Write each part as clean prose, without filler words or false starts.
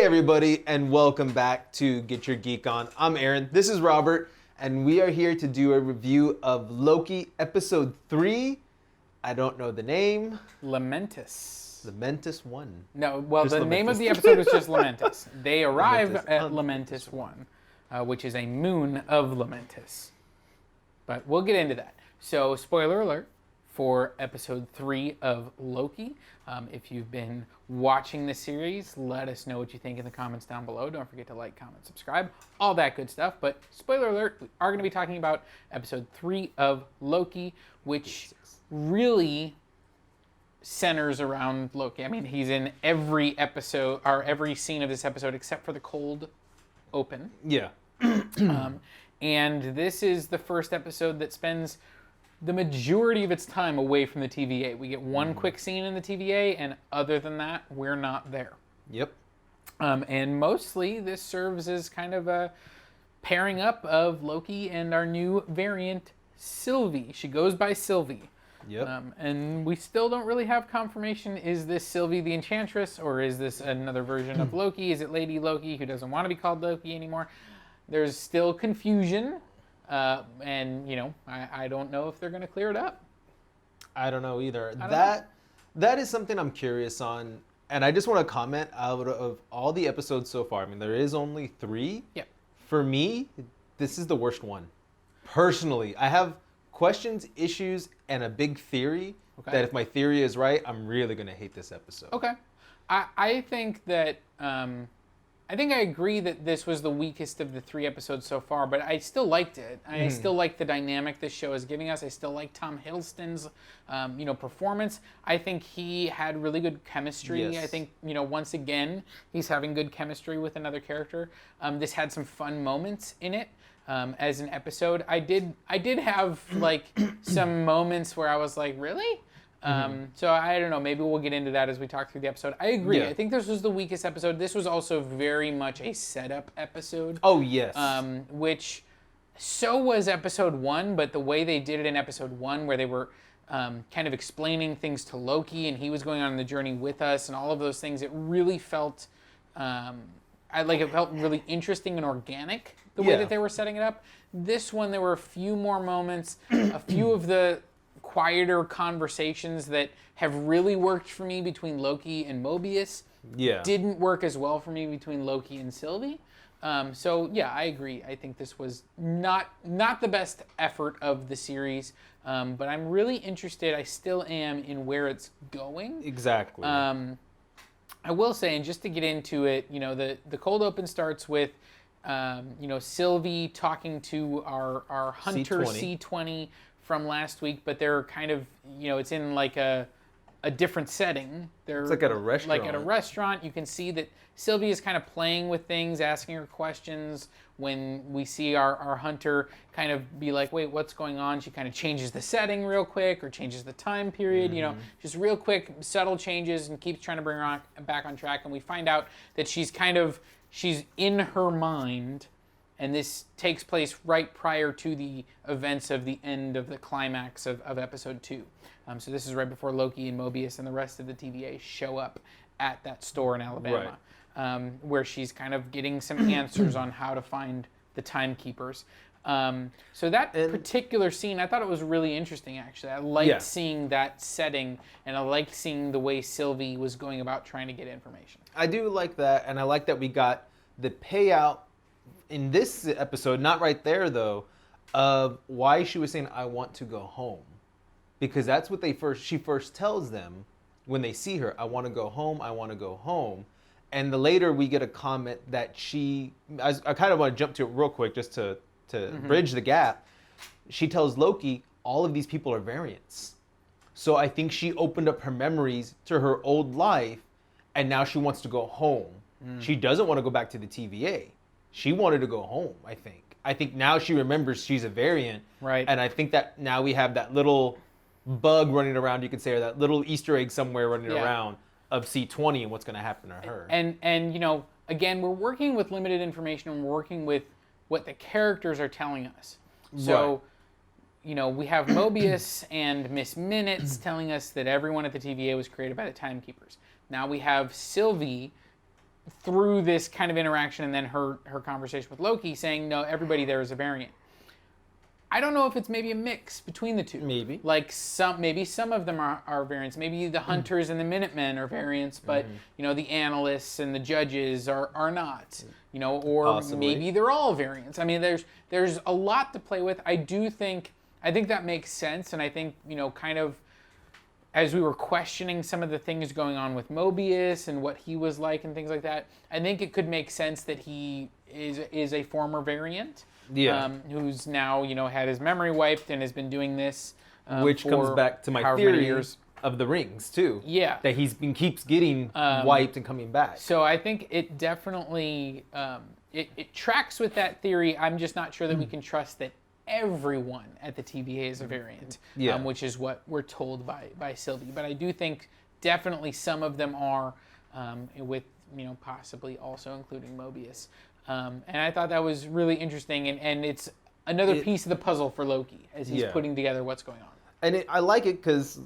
everybody, and welcome back to Get Your Geek On. I'm Aaron, this is Robert, and we are here to do a review of Loki Episode 3. I don't know the name. Lamentus. Lamentus 1. No, well, Just the Lamentus. name of the episode was just Lamentus. They arrive Lamentus. at Lamentus 1, which is a moon of Lamentus. But we'll get into that. So, spoiler alert for Episode 3 of Loki. If you've been watching the series, let us know what you think in the comments down below. Don't forget to like, comment, subscribe, all that good stuff. But spoiler alert, we are going to be talking about Episode 3 of Loki, which really centers around Loki. I mean, he's in every episode, or every scene of this episode, except for the cold open. Yeah. And this is the first episode that spends the majority of its time away from the TVA. We get one quick scene in the TVA, and other than that, we're not there. Yep. And mostly, this serves as kind of a pairing up of Loki and our new variant, Sylvie. She goes by Sylvie. Yep. And we still don't really have confirmation. Is this Sylvie the Enchantress, or is this another version of Loki? Is it Lady Loki, who doesn't want to be called Loki anymore? There's still confusion. And, you know, I don't know if they're going to clear it up. I don't know either. I don't know. That is something I'm curious on. And I just want to comment, out of all the episodes so far, I mean, there is only 3. Yep. For me, this is the worst one. Personally, I have questions, issues, and a big theory that if my theory is right, I'm really going to hate this episode. Okay. I think that, I think I agree that this was the weakest of the 3 episodes so far, but I still liked it. I still like the dynamic this show is giving us. I still like Tom Hiddleston's, performance. I think he had really good chemistry. Yes. I think, once again, he's having good chemistry with another character. This had some fun moments in it. As an episode, I did have like some moments where I was like, really? So I don't know, maybe we'll get into that as we talk through the episode. I agree. Yeah. I think this was the weakest episode. This was also very much a setup episode. Oh, yes. Which so was episode 1, but the way they did it in episode 1, where they were kind of explaining things to Loki and he was going on the journey with us and all of those things, it really felt it felt really interesting and organic the way that they were setting it up. This one, there were a few more moments, a few of the quieter conversations that have really worked for me between Loki and Mobius. Didn't work as well for me between Loki and Sylvie. So yeah, I agree. I think this was not the best effort of the series, but I'm really interested. I still am in where it's going. Exactly. I will say, and just to get into it, the cold open starts with Sylvie talking to our hunter C20 from last week, but they're kind of, it's in like a different setting. It's like at a restaurant. Like at a restaurant. You can see that Sylvie is kind of playing with things, asking her questions. When we see our hunter kind of be like, wait, what's going on? She kind of changes the setting real quick or changes the time period, just real quick, subtle changes, and keeps trying to bring her back on track. And we find out that she's in her mind. And this takes place right prior to the events of the end of the climax of episode 2. So this is right before Loki and Mobius and the rest of the TVA show up at that store in Alabama, where she's kind of getting some answers on how to find the timekeepers. So that particular scene, I thought it was really interesting, actually. I liked seeing that setting, and I liked seeing the way Sylvie was going about trying to get information. I do like that, and I like that we got the payout in this episode, not right there though, of why she was saying, I want to go home. Because that's what she first tells them when they see her, I want to go home, I want to go home. And the later we get a comment that I kind of want to jump to it real quick just to bridge the gap. She tells Loki, all of these people are variants. So I think she opened up her memories to her old life, and now she wants to go home. She doesn't want to go back to the TVA. She wanted to go home, I think. I think now she remembers she's a variant. Right. And I think that now we have that little bug running around, you could say, or that little Easter egg somewhere running around of C20 and what's going to happen to her. And again, we're working with limited information, and we're working with what the characters are telling us. So, we have Mobius and Miss Minutes telling us that everyone at the TVA was created by the Timekeepers. Now we have Sylvie through this kind of interaction and then her conversation with Loki saying, no, everybody there is a variant. I don't know if it's maybe a mix between the two. Maybe. Like maybe some of them are variants. Maybe the hunters and the Minutemen are variants, but the analysts and the judges are not. Or Possibly. maybe they're all variants. I mean, there's a lot to play with. I think that makes sense, and I think kind of as we were questioning some of the things going on with Mobius and what he was like and things like that, I think it could make sense that he is a former variant. Yeah. Who's now, had his memory wiped and has been doing this. Which comes back to my theory of the rings, too. Yeah. That keeps getting wiped and coming back. So I think it definitely, it tracks with that theory. I'm just not sure that we can trust that everyone at the TVA is a variant, which is what we're told by Sylvie. But I do think definitely some of them are, with, possibly also including Mobius. And I thought that was really interesting, and it's another piece of the puzzle for Loki as he's putting together what's going on. And I like it because,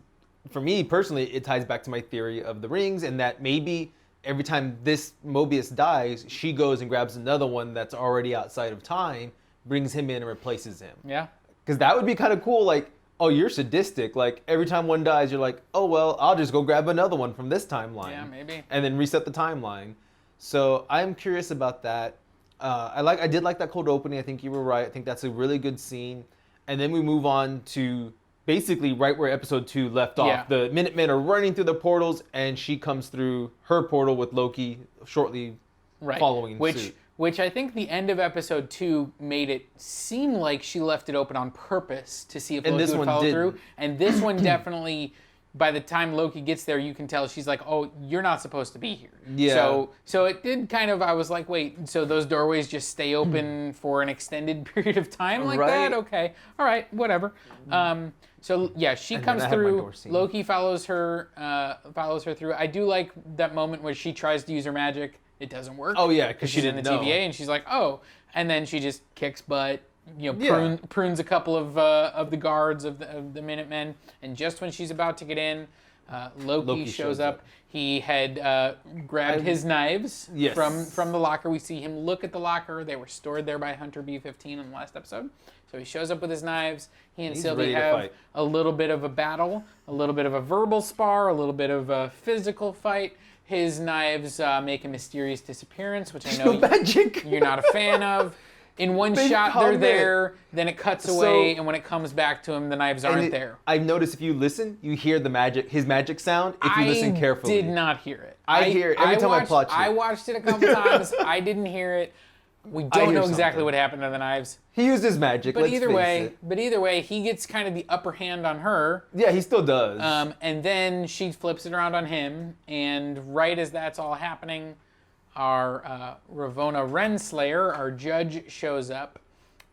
for me personally, it ties back to my theory of the rings, and that maybe every time this Mobius dies, she goes and grabs another one that's already outside of time, brings him in and replaces him. Yeah. Because that would be kind of cool, like, oh, you're sadistic. Like, every time one dies, you're like, oh, well, I'll just go grab another one from this timeline. Yeah, maybe. And then reset the timeline. So I'm curious about that. I did like that cold opening. I think you were right. I think that's a really good scene. And then we move on to basically right where episode 2 left off. Yeah. The Minutemen are running through the portals, and she comes through her portal with Loki shortly following suit. Which I think the end of episode 2 made it seem like she left it open on purpose to see if Loki would follow through. And this one definitely, by the time Loki gets there, you can tell she's like, oh, you're not supposed to be here. Yeah. So it did kind of, I was like, wait, so those doorways just stay open for an extended period of time like that? Okay. All right, whatever. So yeah, she comes through. Loki follows her through. I do like that moment where she tries to use her magic. It doesn't work. Oh yeah, because she's in the TVA and she's like, oh, and then she just kicks butt. Prunes a couple of the guards of the Minutemen, and just when she's about to get in, Loki shows up. He had grabbed his knives from the locker. We see him look at the locker. They were stored there by Hunter B-15 in the last episode. So he shows up with his knives. He and Sylvie have a little bit of a battle, a little bit of a verbal spar, a little bit of a physical fight. His knives make a mysterious disappearance, which I know you're not a fan of. In one shot, they're there, then it cuts away, and when it comes back to him, the knives aren't there. I've noticed if you listen, you hear his magic sound if you listen carefully. I did not hear it. I hear it every time I watch it. I watched it a couple times. I didn't hear it. We don't know exactly what happened to the knives. He used his magic, but either way, he gets kind of the upper hand on her. Yeah, he still does. And then she flips it around on him, and right as that's all happening, our Ravonna Renslayer, our judge, shows up,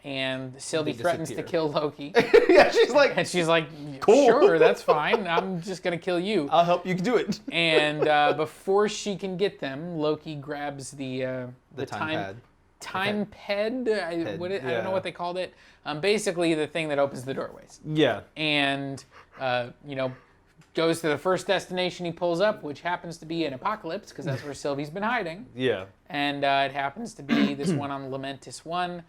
and Sylvie threatens to kill Loki. Yeah, she's like, cool. Sure, that's fine. I'm just gonna kill you. I'll help you do it. And before she can get them, Loki grabs the time ped. I don't know what they called it. Basically, the thing that opens the doorways. Yeah. And goes to the first destination he pulls up, which happens to be an apocalypse, because that's where Sylvie's been hiding. Yeah. And it happens to be this one on Lamentis 1,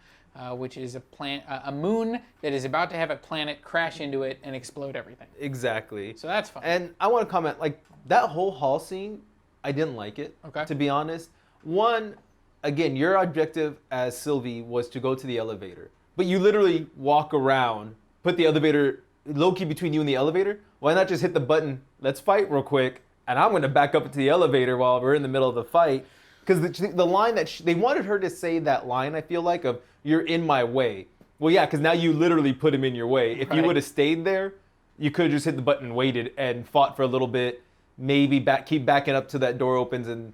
which is a moon that is about to have a planet crash into it and explode everything. Exactly. So that's fun. And I want to comment, like, that whole hall scene, I didn't like it, to be honest. One, again, your objective as Sylvie was to go to the elevator. But you literally walk around, put the elevator, Loki between you and the elevator. Why not just hit the button, let's fight real quick, and I'm going to back up into the elevator while we're in the middle of the fight. Because the line that they wanted her to say that line, I feel like, of, you're in my way. Well, yeah, because now you literally put him in your way. If you would have stayed there, you could have just hit the button and waited and fought for a little bit, maybe keep backing up till that door opens and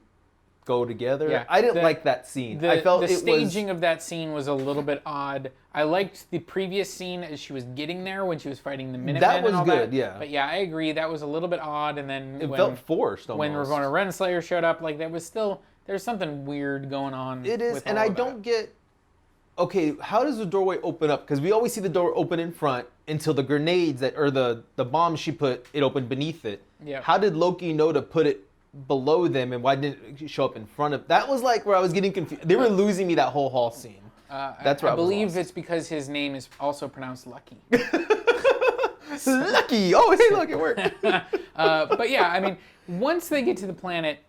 go together. Yeah, I didn't like that scene. I felt the staging of that scene was a little bit odd. I liked the previous scene as she was getting there when she was fighting the Minutemen. That was good, that. yeah. But yeah, I agree. That was a little bit odd. And then it felt forced almost. When Ravonna Renslayer showed up, like there's something weird going on. It is, with and I don't get. Okay, how does the doorway open up? Because we always see the door open in front until the grenades or the bombs she put, it opened beneath it. Yeah. How did Loki know to put it below them and why didn't it show up in front of? That was like where I was getting confused. They were losing me that whole hall scene. That's where I I was believe lost. it's because his name is also pronounced Lucky. Lucky! Oh, hey, look, it worked. But yeah, I mean, once they get to the planet,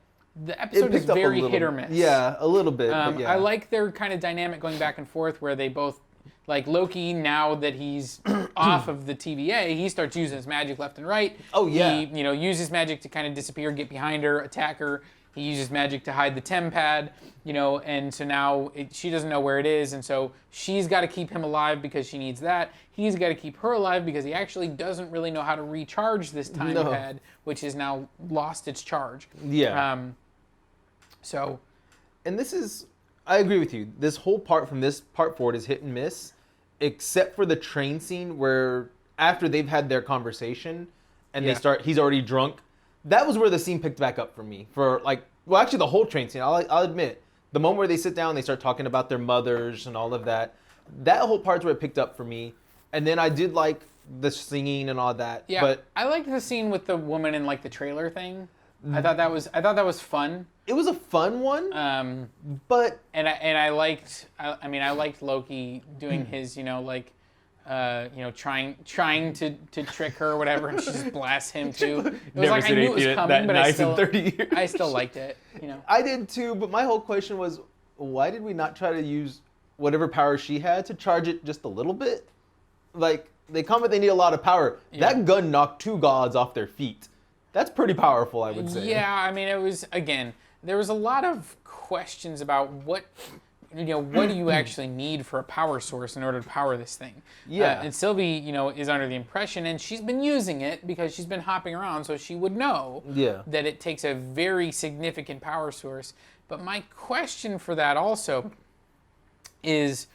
the episode is picked up a very little- hit or miss. Yeah, a little bit. But yeah. I like their kind of dynamic going back and forth where they both, like Loki, now that he's off of the TVA, he starts using his magic left and right. Oh, yeah. He, uses magic to kind of disappear, get behind her, attack her. He uses magic to hide the tempad, and so now she doesn't know where it is, and so she's got to keep him alive because she needs that. He's got to keep her alive because he actually doesn't really know how to recharge this tempad, which has now lost its charge. Yeah. So, And this is, I agree with you. This whole part from this part forward is hit and miss, except for the train scene where after they've had their conversation and he's already drunk. That was where the scene picked back up for me. Actually the whole train scene, I'll admit. The moment where they sit down, they start talking about their mothers and all of that. That whole part's where it picked up for me. And then I did like the singing and all that. yeah, But I liked the scene with the woman in like the trailer thing. I thought that was fun. it was a fun one. But And I liked Loki doing his trying to trick her or whatever, and she just blasts him too. It was Never like I seen knew it was anything coming, that but nice in 30 years. I still liked it. I did too, but my whole question was, why did we not try to use whatever power she had to charge it just a little bit? Like, they comment they need a lot of power. Yeah. That gun knocked 2 gods off their feet. That's pretty powerful, I would say. Yeah, I mean, it was, again, there was a lot of questions about what do you actually need for a power source in order to power this thing? Yeah. And Sylvie, is under the impression, and she's been using it because she's been hopping around, so she would know that it takes a very significant power source. But my question for that also is,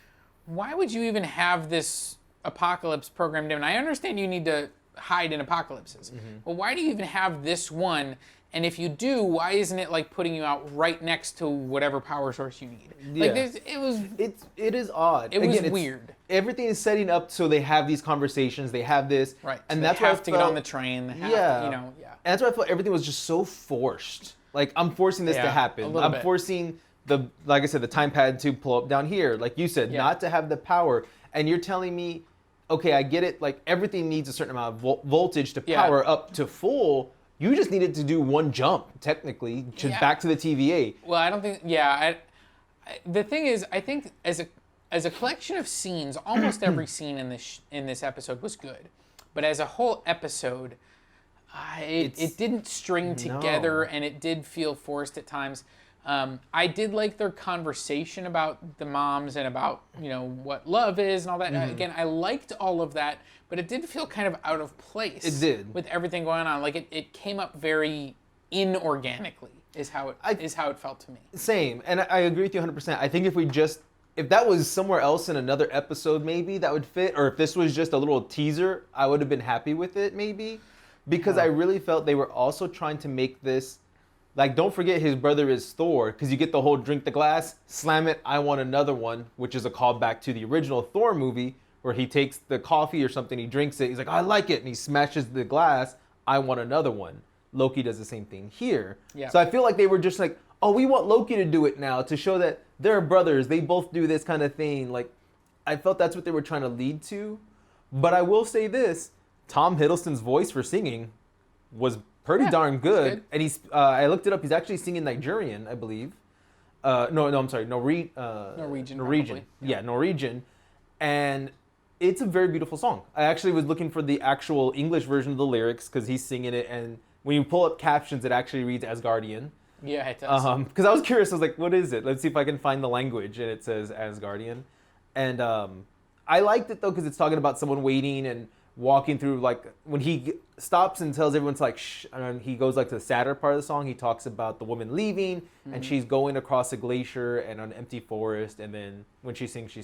why would you even have this apocalypse programmed in? I understand you need to hide in apocalypses, but why do you even have this one? And if you do, why isn't it like putting you out right next to whatever power source you need? Like It is odd. It was weird. Everything is setting up so they have these conversations, they have this. Right. And So that's they why have to get on the train. They have to, And that's why I felt everything was just so forced. Like, I'm forcing this to Yeah, happen. a little I'm bit. forcing like I said, the time pad to pull up down here. Like you said, not to have the power. And you're telling me, okay, I get it. Like, everything needs a certain amount of voltage to power up to full. You just needed to do one jump, technically, back to the TVA. Well, I don't think. The thing is, I think as a collection of scenes, almost every scene in this episode was good, but as a whole episode, it didn't string together, and it did feel forced at times. I did like their conversation about the moms and about what love is and all that. Again, I liked all of that, but it did feel kind of out of place. It did. With everything going on. Like it came up very inorganically is how it felt to me. Same, and I agree with you 100%. I think if that was somewhere else in another episode, maybe that would fit. Or if this was just a little teaser, I would have been happy with it, maybe. Because I really felt they were also trying to make this, like, don't forget his brother is Thor, because you get the whole drink the glass, slam it, I want another one, which is a callback to the original Thor movie, where he takes the coffee or something, he drinks it, he's like, I like it, and he smashes the glass, I want another one. Loki does the same thing here. Yeah. So I feel like they were just like, oh, we want Loki to do it now, to show that they're brothers, they both do this kind of thing. Like, I felt that's what they were trying to lead to. But I will say this, Tom Hiddleston's voice for singing was pretty darn good. And he's, I looked it up, he's actually singing Nigerian, I believe. I'm sorry, Norwegian. Norwegian. Yeah, Norwegian. And it's a very beautiful song. I actually was looking for the actual English version of the lyrics because he's singing it. And when you pull up captions, it actually reads Asgardian. Yeah, it does. Because I was curious, I was like, what is it? Let's see if I can find the language. And it says Asgardian. And I liked it, though, because it's talking about someone waiting and walking through, like, when he stops and tells everyone to, like, shh, and he goes, like, to the sadder part of the song, he talks about the woman leaving, and she's going across a glacier and an empty forest, and then when she sings,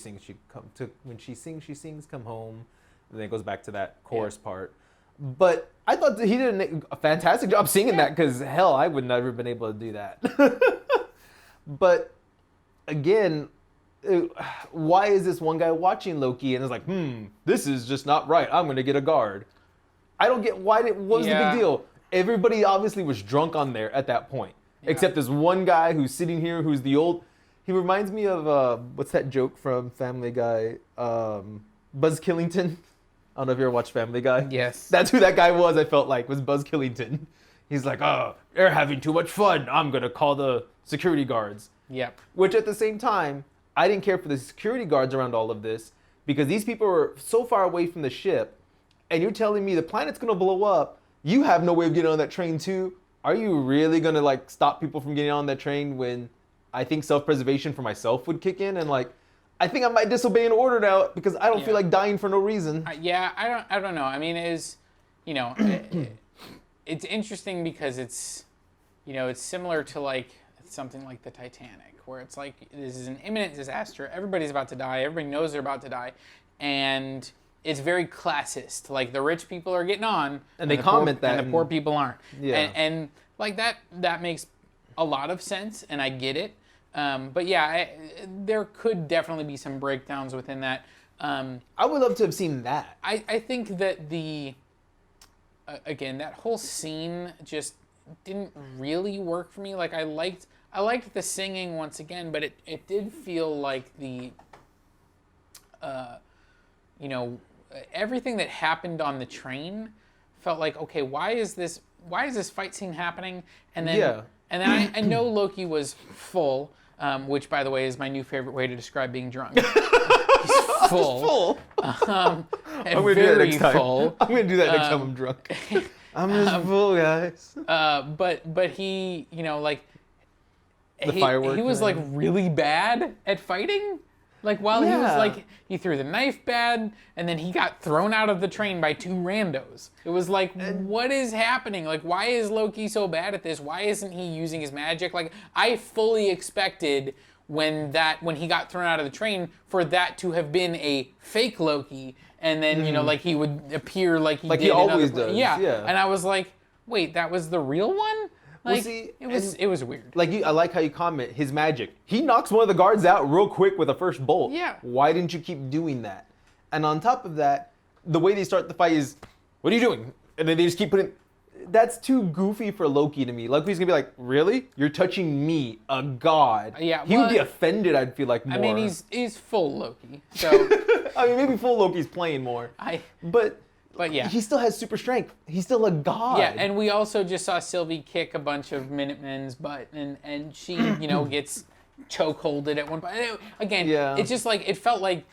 come home, and then it goes back to that chorus part. But I thought that he did a fantastic job singing that, because, hell, I would never have been able to do that. But, again, why is this one guy watching Loki and is like, this is just not right. I'm going to get a guard. I don't get what was the big deal? everybody obviously was drunk on there at that point. Except this one guy who's sitting here who's the old... He reminds me of, what's that joke from Family Guy? Buzz Killington. I don't know if you ever watched Family Guy. Yes. That's who that guy was, I felt like, was Buzz Killington. He's like, oh, they're having too much fun. I'm going to call the security guards. Yep. Which at the same time, I didn't care for the security guards around all of this because these people were so far away from the ship and you're telling me the planet's going to blow up. You have no way of getting on that train too. Are you really going to like stop people from getting on that train when I think self-preservation for myself would kick in and like, I think I might disobey an order now because I don't feel like dying for no reason. I don't know. I mean, it's interesting because it's similar to like something like the Titanic, where it's like this is an imminent disaster. Everybody's about to die. Everybody knows they're about to die, and it's very classist. Like the rich people are getting on, and they comment that, and the poor people aren't. Yeah, and like that makes a lot of sense, and I get it. But yeah, there could definitely be some breakdowns within that. I would love to have seen that. I think that again, that whole scene just didn't really work for me. Like I liked the singing once again, but it did feel like everything that happened on the train felt like, okay, why is this fight scene happening? And then I know Loki was full, which by the way is my new favorite way to describe being drunk. He's full. I'm gonna do that next time. Full. I'm gonna do that next time I'm drunk. I'm just full, guys. But he, fireworks. He was like really bad at fighting. Like while he was like, he threw the knife bad, and then he got thrown out of the train by two randos. It was like, what is happening? Like, why is Loki so bad at this? Why isn't he using his magic? Like, I fully expected when he got thrown out of the train for that to have been a fake Loki, and then like he would appear like he did he always in other does. Yeah. Yeah, and I was like, wait, that was the real one? Like, see, it was weird. Like I like how you comment his magic. He knocks one of the guards out real quick with a first bolt. Yeah. Why didn't you keep doing that? And on top of that, the way they start the fight is, what are you doing? And then they just keep putting. That's too goofy for Loki to me. Loki's gonna be like, really? You're touching me, a god? Yeah. He would be offended. I'd feel like more. I mean, he's full Loki, so. I mean, maybe full Loki's playing more. But yeah. He still has super strength. He's still a god. Yeah, and we also just saw Sylvie kick a bunch of Minutemen's butt, and she, gets chokeholded at one point. Again, it's just like, it felt like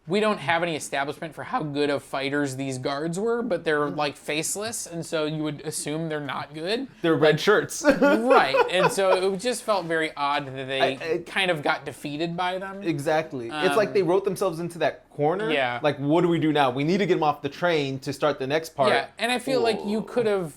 we don't have any establishment for how good of fighters these guards were, but they're like faceless, and so you would assume they're not good. They're red shirts. Right, and so it just felt very odd that they kind of got defeated by them. Exactly. It's like they wrote themselves into that corner. Yeah. Like, what do we do now? We need to get them off the train to start the next part. Yeah, and I feel like you could have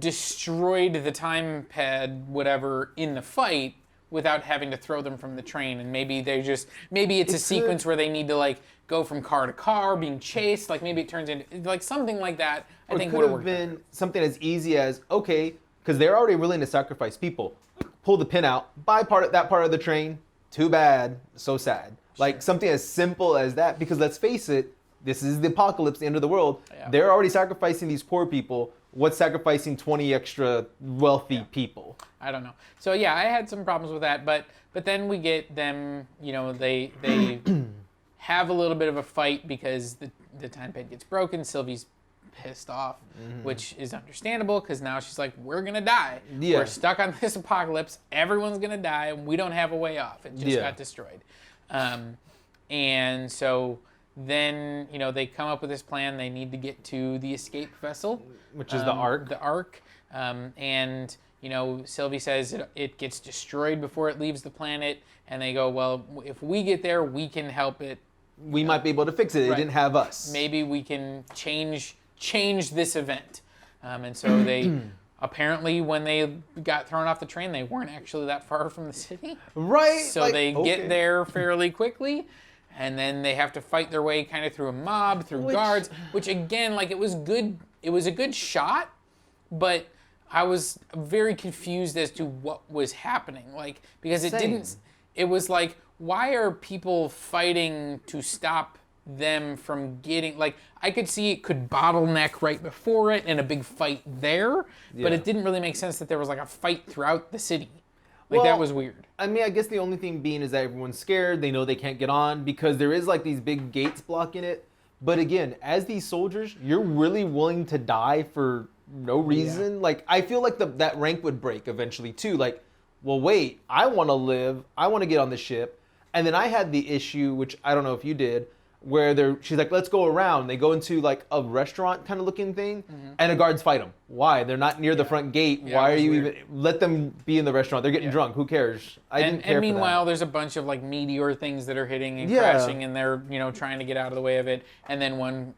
destroyed the time pad, whatever, in the fight without having to throw them from the train, and maybe it's a sequence where they need to like go from car to car, being chased. Like maybe it turns into like something like that. I think would have worked. It could have been something as easy as, okay, because they're already willing to sacrifice people. Pull the pin out, buy that part of the train. Too bad, so sad. Like something as simple as that. Because let's face it, this is the apocalypse, the end of the world. Yeah. They're already sacrificing these poor people. What's sacrificing 20 extra wealthy people? I don't know. So yeah, I had some problems with that, but then we get them, they have a little bit of a fight because the time pad gets broken. Sylvie's pissed off, which is understandable because now she's like, we're gonna die. Yeah. We're stuck on this apocalypse. Everyone's gonna die, and we don't have a way off. It just got destroyed. And so then, they come up with this plan. They need to get to the escape vessel, which is the Ark. The Ark, and Sylvie says it gets destroyed before it leaves the planet, and they go, well, if we get there, we can help it. We might be able to fix it. It didn't have us. Maybe we can change this event. And so they apparently, when they got thrown off the train, they weren't actually that far from the city. Right. So they get there fairly quickly. And then they have to fight their way kind of through a mob, through guards, which again, like it was good. It was a good shot, but I was very confused as to what was happening. Like, because it was like, why are people fighting to stop them from getting, like, I could see it could bottleneck right before it and a big fight there, but it didn't really make sense that there was like a fight throughout the city. Like, that was weird. I mean, I guess the only thing being is that everyone's scared. They know they can't get on because there is like these big gates blocking it. But again, as these soldiers, you're really willing to die for no reason. Yeah. Like, I feel like that rank would break eventually too. Like, well, wait, I want to live. I want to get on the ship. And then I had the issue, which I don't know if you did, where she's like, let's go around. They go into like a restaurant kind of looking thing, and the guards fight them. Why? They're not near the front gate. Yeah, why are you even let them be in the restaurant? They're getting drunk. Who cares? I didn't care. And meanwhile, for that. there's a bunch of like meteor things that are hitting and crashing, and they're trying to get out of the way of it. And then one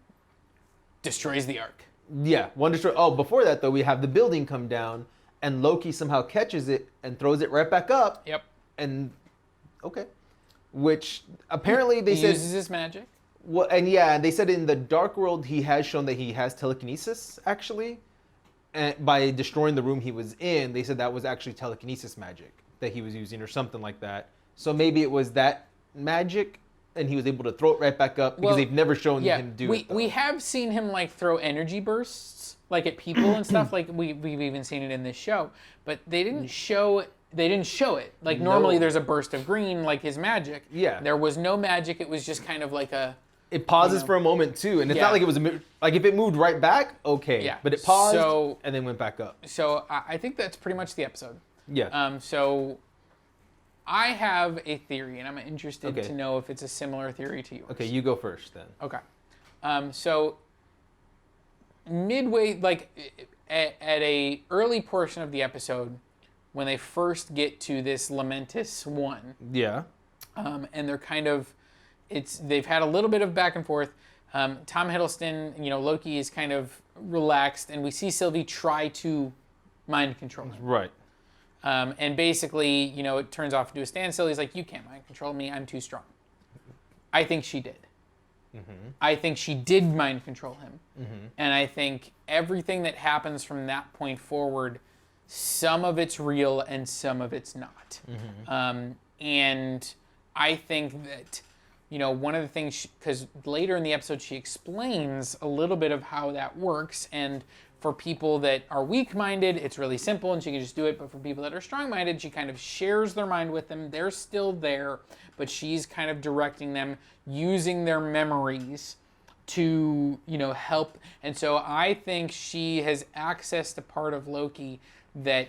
destroys the ark. Yeah, one destroy. Oh, before that though, we have the building come down, and Loki somehow catches it and throws it right back up. Yep. And okay. Which apparently they said uses his magic. Well, and yeah, they said in the Dark World he has shown that he has telekinesis actually, and by destroying the room he was in, they said that was actually telekinesis magic that he was using or something like that. So maybe it was that magic, and he was able to throw it right back up because they've never shown him do it. We have seen him like throw energy bursts like at people and stuff. Like we've even seen it in this show, but they didn't show it. Like normally there's a burst of green, like his magic. Yeah. There was no magic. It was just kind of like a... It pauses for a moment too, and it's not like it was like if it moved right back, okay. Yeah. But it paused and then went back up. So I think that's pretty much the episode. Yeah. So I have a theory, and I'm interested to know if it's a similar theory to yours. Okay, you go first then. Okay. So midway, like at a early portion of the episode, when they first get to this Lamentis 1. Yeah. And they're kind of, they've had a little bit of back and forth. Tom Hiddleston, Loki is kind of relaxed, and we see Sylvie try to mind control him. Right. And basically, it turns off into a standstill. He's like, you can't mind control me, I'm too strong. I think she did. Mm-hmm. I think she did mind control him. Mm-hmm. And I think everything that happens from that point forward, some of it's real and some of it's not. Mm-hmm. And I think that, one of the things, because later in the episode she explains a little bit of how that works, and for people that are weak-minded, it's really simple and she can just do it, but for people that are strong-minded, she kind of shares their mind with them. They're still there, but she's kind of directing them using their memories to, help. And so I think she has accessed a part of Loki that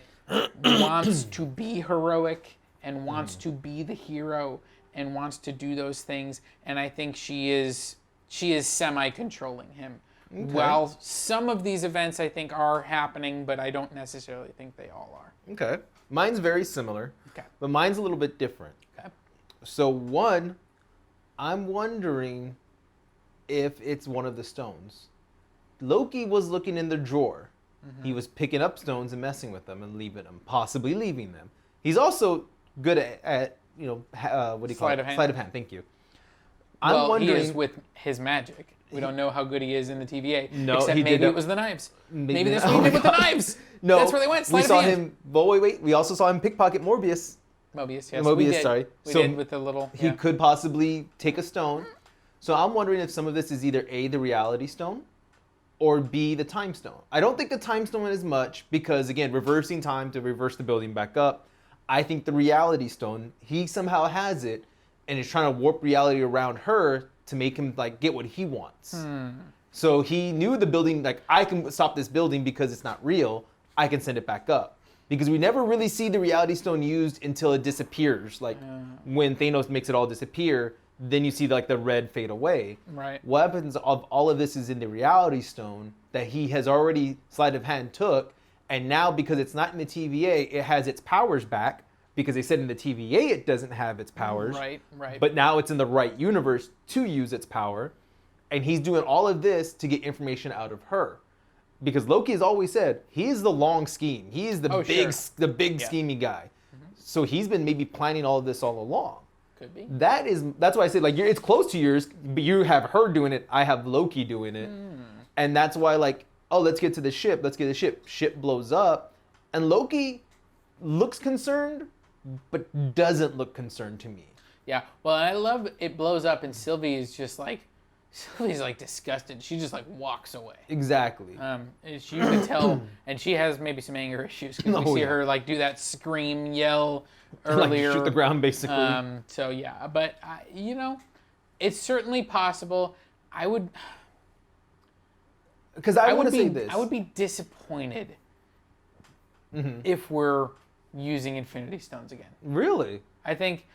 wants to be heroic and wants to be the hero and wants to do those things, and I think she is semi-controlling him. Okay. While some of these events I think are happening, but I don't necessarily think they all are. Okay. Mine's very similar, but mine's a little bit different. Okay. So one, I'm wondering if it's one of the stones. Loki was looking in the drawer. Mm-hmm. He was picking up stones and messing with them and leaving them, possibly leaving them. He's also good at what do you call it? Sleight of hand. Thank you. I'm wondering, he is with his magic. We don't know how good he is in the TVA. No, except he maybe it was the knives. Maybe that's what he did with the knives. No, that's where they went. We saw him. But wait. We also saw him pickpocket Mobius. Mobius, yes. Mobius, sorry. We did with the little. He could possibly take a stone. So I'm wondering if some of this is either A, the reality stone, or B, the time stone. I don't think the time stone is much because, again, reversing time to reverse the building back up. I think the reality stone, he somehow has it and is trying to warp reality around her to make him get what he wants. So he knew the building, I can stop this building because it's not real. I can send it back up. Because we never really see the reality stone used until it disappears. When Thanos makes it all disappear, then you see the red fade away. Right. What happens of all of this is in the reality stone that he has already sleight of hand took, and now because it's not in the TVA, it has its powers back. Because they said in the TVA it doesn't have its powers. Right. But now it's in the right universe to use its power. And he's doing all of this to get information out of her. Because Loki has always said he's the long scheme. He is the big scheming guy. Mm-hmm. So he's been maybe planning all of this all along. Could be. That's why I say it's close to yours, but you have her doing it. I have Loki doing it. And that's why let's get to the ship. Let's get the ship. Ship blows up. And Loki looks concerned, but doesn't look concerned to me. Yeah, well, I love it blows up and Sylvie is just like, Sylvie's like disgusted. She just like walks away. Exactly. You can tell, and she has maybe some anger issues because we see her like do that scream, yell earlier. Like shoot the ground, basically. So yeah, but you know, it's certainly possible. Because I want to say this. I would be disappointed if we're using Infinity Stones again. Really? I think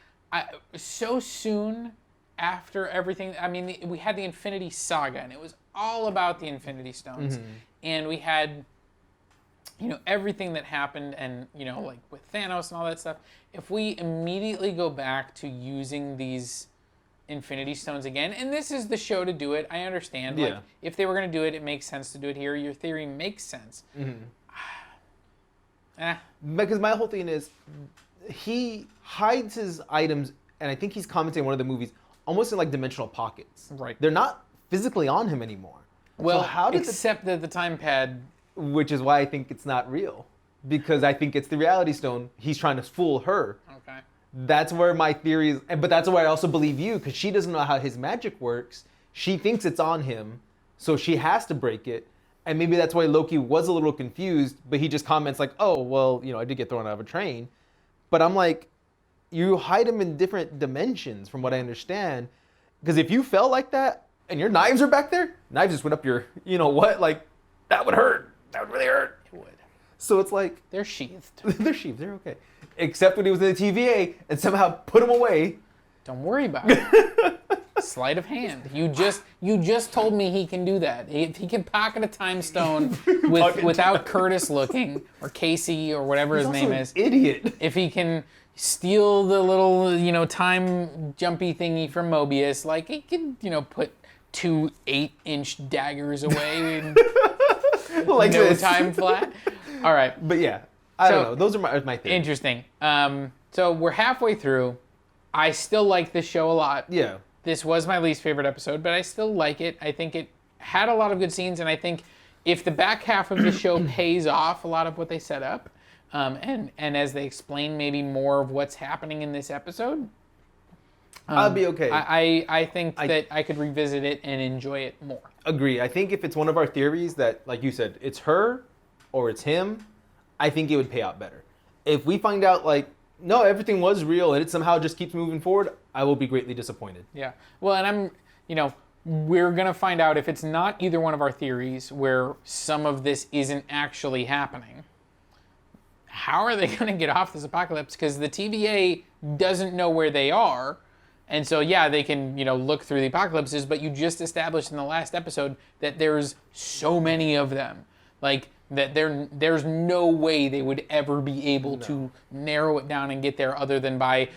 so soon after everything. I mean, we had the Infinity Saga, and it was all about the Infinity Stones, and we had, you know, everything that happened, and you know, like with Thanos and all that stuff. If we immediately go back to using these Infinity Stones again, and this is the show to do it, I understand. Like, if they were going to do it, it makes sense to do it here. Your theory makes sense. Because my whole thing is, he hides his items, and I think he's commenting in one of the movies, almost in like dimensional pockets. Right. They're not physically on him anymore. Well, so how did except that the time pad... Which is why I think it's not real. Because I think it's the Reality Stone. He's trying to fool her. Okay. That's where my theory is, but that's where I also believe you, because she doesn't know how his magic works. She thinks it's on him, so she has to break it. And maybe that's why Loki was a little confused, but he just comments like, oh, well, you know, I did get thrown out of a train. But I'm like, you hide him in different dimensions from what I understand. Because if you fell like that, and your knives are back there, knives just went up your, you know what, like, that would hurt. That would really hurt. It would. So it's like... They're sheathed. They're sheathed, they're okay. Except when he was in the TVA and somehow put him away. Don't worry about it. Sleight of hand. You just told me he can do that. If he can pocket a time stone without Curtis looking, or Casey, or whatever his name is. Idiot. If he can steal the little, you know, time jumpy thingy from Mobius, like he can, you know, put 2 8-inch daggers away in like no this. time flat. All right. But yeah, I don't know. Those are my theories. Interesting. So we're halfway through. I still like this show a lot. Yeah. This was my least favorite episode, but I still like it. I think it had a lot of good scenes, and I think if the back half of the show pays off a lot of what they set up, and as they explain maybe more of what's happening in this episode, I'll be okay. I think that I could revisit it and enjoy it more. Agree. I think if it's one of our theories that, like you said, it's her or it's him, I think it would pay out better. If we find out, like, no, everything was real and it somehow just keeps moving forward, I will be greatly disappointed. Yeah. Well, and we're going to find out if it's not either one of our theories where some of this isn't actually happening. How are they going to get off this apocalypse? Because the TVA doesn't know where they are. And so, yeah, they can, look through the apocalypses, but you just established in the last episode that there's so many of them. Like, that there's no way they would ever be able to narrow it down and get there other than by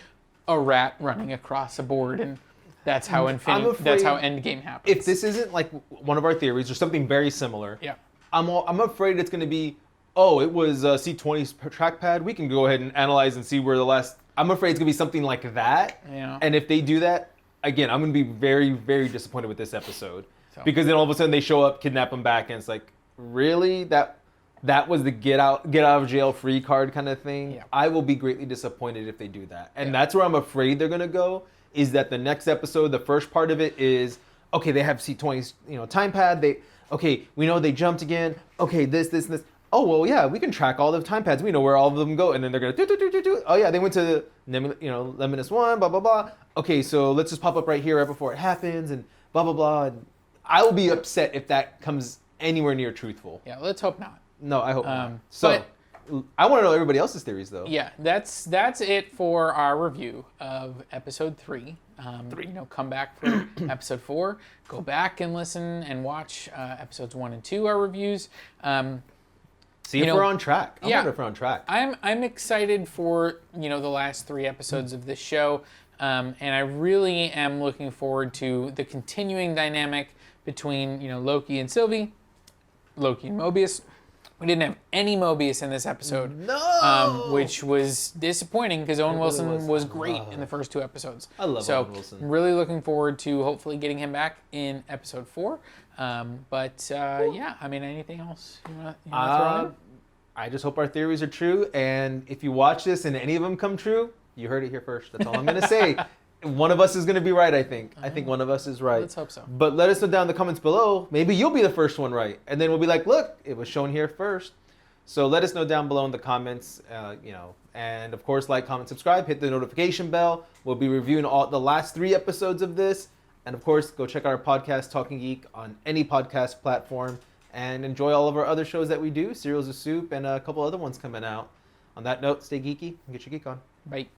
a rat running across a board, and that's how that's how Endgame happens. If this isn't like one of our theories or something very similar, yeah, I'm afraid it's going to be, oh, it was C20's trackpad. We can go ahead and analyze and see where the last. I'm afraid it's going to be something like that. Yeah. And if they do that, again, I'm going to be very, very disappointed with this episode, because then all of a sudden they show up, kidnap him back, and it's like, really? That was the get out of jail free card kind of thing. Yeah. I will be greatly disappointed if they do that. And that's where I'm afraid they're going to go, is that the next episode, the first part of it is, okay, they have C20's, time pad. We know they jumped again. Okay, this. Oh, well, yeah, we can track all the time pads. We know where all of them go. And then they're going to do. Oh, yeah, they went to, Leminus 1, blah, blah, blah. Okay, so let's just pop up right here right before it happens and blah, blah, blah. And I will be upset if that comes anywhere near truthful. Yeah, let's hope not. No, I hope not. So, I want to know everybody else's theories, though. Yeah, that's it for our review of episode 3. Come back for episode 4. Go back and listen and watch episodes 1 and 2, our reviews. See if we're on track. I wonder if we're on track. I'm excited for the last 3 episodes of this show, and I really am looking forward to the continuing dynamic between Loki and Sylvie, Loki and Mobius. We didn't have any Mobius in this episode, which was disappointing because Owen Wilson was great in the first 2 episodes. I love Owen Wilson. So, really looking forward to hopefully getting him back in episode 4. Anything else you want to throw in? I just hope our theories are true, and if you watch this and any of them come true, you heard it here first. That's all I'm going to say. One of us is going to be right, I think. I think one of us is right. Let's hope so. But let us know down in the comments below. Maybe you'll be the first one right. And then we'll be like, look, it was shown here first. So let us know down below in the comments, and of course, like, comment, subscribe, hit the notification bell. We'll be reviewing all the last 3 episodes of this. And of course, go check out our podcast, Talking Geek, on any podcast platform. And enjoy all of our other shows that we do, Cereals of Soup, and a couple other ones coming out. On that note, stay geeky and get your geek on. Bye.